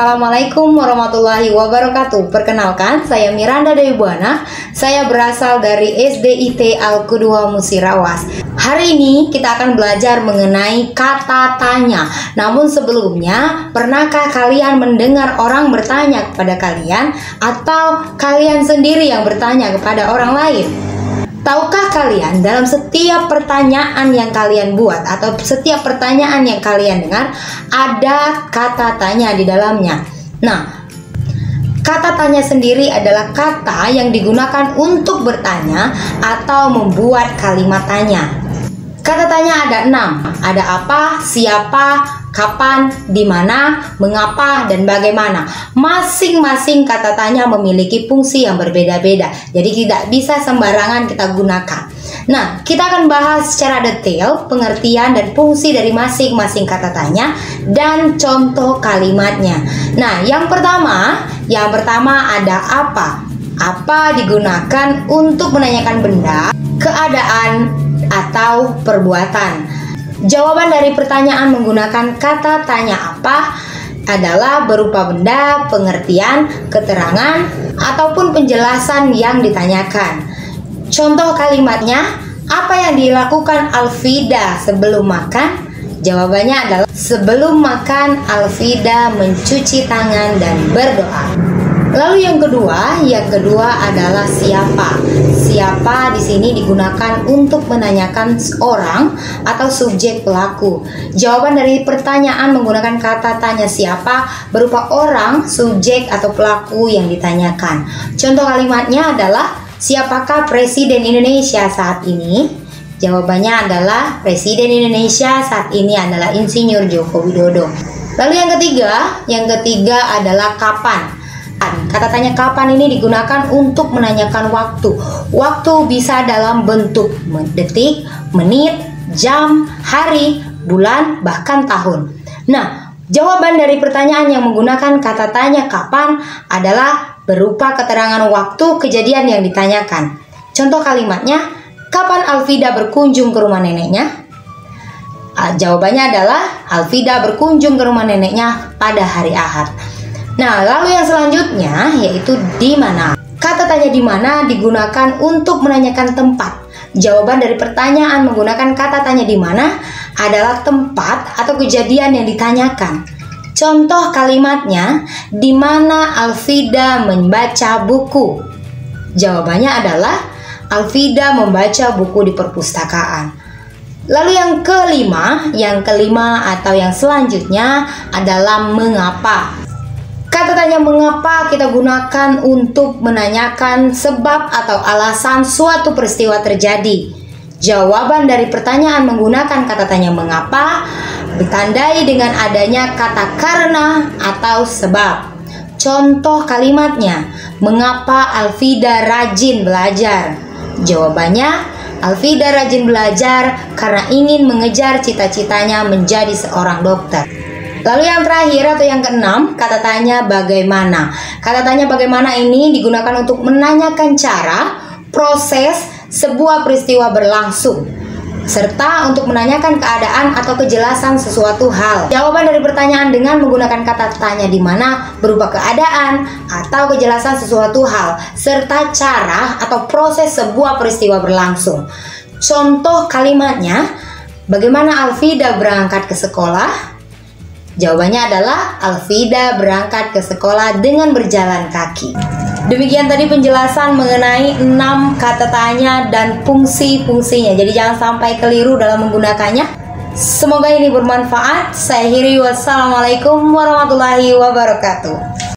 Assalamualaikum warahmatullahi wabarakatuh. Perkenalkan, saya Miranda Dewi Buana. Saya berasal dari SDIT Al-Qudwa Musirawas. Hari ini kita akan belajar mengenai kata tanya. Namun sebelumnya, pernahkah kalian mendengar orang bertanya kepada kalian atau kalian sendiri yang bertanya kepada orang lain? Tahukah kalian, dalam setiap pertanyaan yang kalian buat atau setiap pertanyaan yang kalian dengar, ada kata tanya di dalamnya. Nah, kata tanya sendiri adalah kata yang digunakan untuk bertanya atau membuat kalimat tanya. Kata tanya ada 6. Ada apa, siapa, kapan, di mana, mengapa, dan bagaimana. Masing-masing kata tanya memiliki fungsi yang berbeda-beda. Jadi tidak bisa sembarangan kita gunakan. Nah, kita akan bahas secara detail pengertian dan fungsi dari masing-masing kata tanya dan contoh kalimatnya. Nah, yang pertama ada apa. Apa digunakan untuk menanyakan benda, keadaan, atau perbuatan. Jawaban dari pertanyaan menggunakan kata tanya apa adalah berupa benda, pengertian, keterangan, ataupun penjelasan yang ditanyakan. Contoh kalimatnya, apa yang dilakukan Alfida sebelum makan? Jawabannya adalah sebelum makan Alfida mencuci tangan dan berdoa. Lalu yang kedua adalah siapa. Siapa di sini digunakan untuk menanyakan orang atau subjek pelaku. Jawaban dari pertanyaan menggunakan kata tanya siapa berupa orang, subjek atau pelaku yang ditanyakan. Contoh kalimatnya adalah siapakah Presiden Indonesia saat ini? Jawabannya adalah Presiden Indonesia saat ini adalah Insinyur Joko Widodo. Lalu yang ketiga adalah kapan. Kata tanya kapan ini digunakan untuk menanyakan waktu. Waktu bisa dalam bentuk detik, menit, jam, hari, bulan, bahkan tahun. Nah, jawaban dari pertanyaan yang menggunakan kata tanya kapan adalah berupa keterangan waktu kejadian yang ditanyakan. Contoh kalimatnya, kapan Alfida berkunjung ke rumah neneknya? Jawabannya adalah Alfida berkunjung ke rumah neneknya pada hari Ahad. Nah, lalu yang selanjutnya yaitu di mana. Kata tanya di mana digunakan untuk menanyakan tempat. Jawaban dari pertanyaan menggunakan kata tanya di mana adalah tempat atau kejadian yang ditanyakan. Contoh kalimatnya, di mana Alfida membaca buku? Jawabannya adalah Alfida membaca buku di perpustakaan. Lalu yang kelima atau yang selanjutnya adalah mengapa. Kata tanya mengapa kita gunakan untuk menanyakan sebab atau alasan suatu peristiwa terjadi. Jawaban dari pertanyaan menggunakan kata tanya mengapa ditandai dengan adanya kata karena atau sebab. Contoh kalimatnya, mengapa Alfida rajin belajar? Jawabannya, Alfida rajin belajar karena ingin mengejar cita-citanya menjadi seorang dokter. Lalu yang terakhir atau yang keenam, kata tanya bagaimana. Kata tanya bagaimana ini digunakan untuk menanyakan cara, proses sebuah peristiwa berlangsung, serta untuk menanyakan keadaan atau kejelasan sesuatu hal. Jawaban dari pertanyaan dengan menggunakan kata tanya di mana berupa keadaan atau kejelasan sesuatu hal, serta cara atau proses sebuah peristiwa berlangsung. Contoh kalimatnya, bagaimana Alfida berangkat ke sekolah? Jawabannya adalah Alfida berangkat ke sekolah dengan berjalan kaki. Demikian tadi penjelasan mengenai 6 kata tanya dan fungsi-fungsinya. Jadi jangan sampai keliru dalam menggunakannya. Semoga ini bermanfaat. Saya akhiri, wassalamualaikum warahmatullahi wabarakatuh.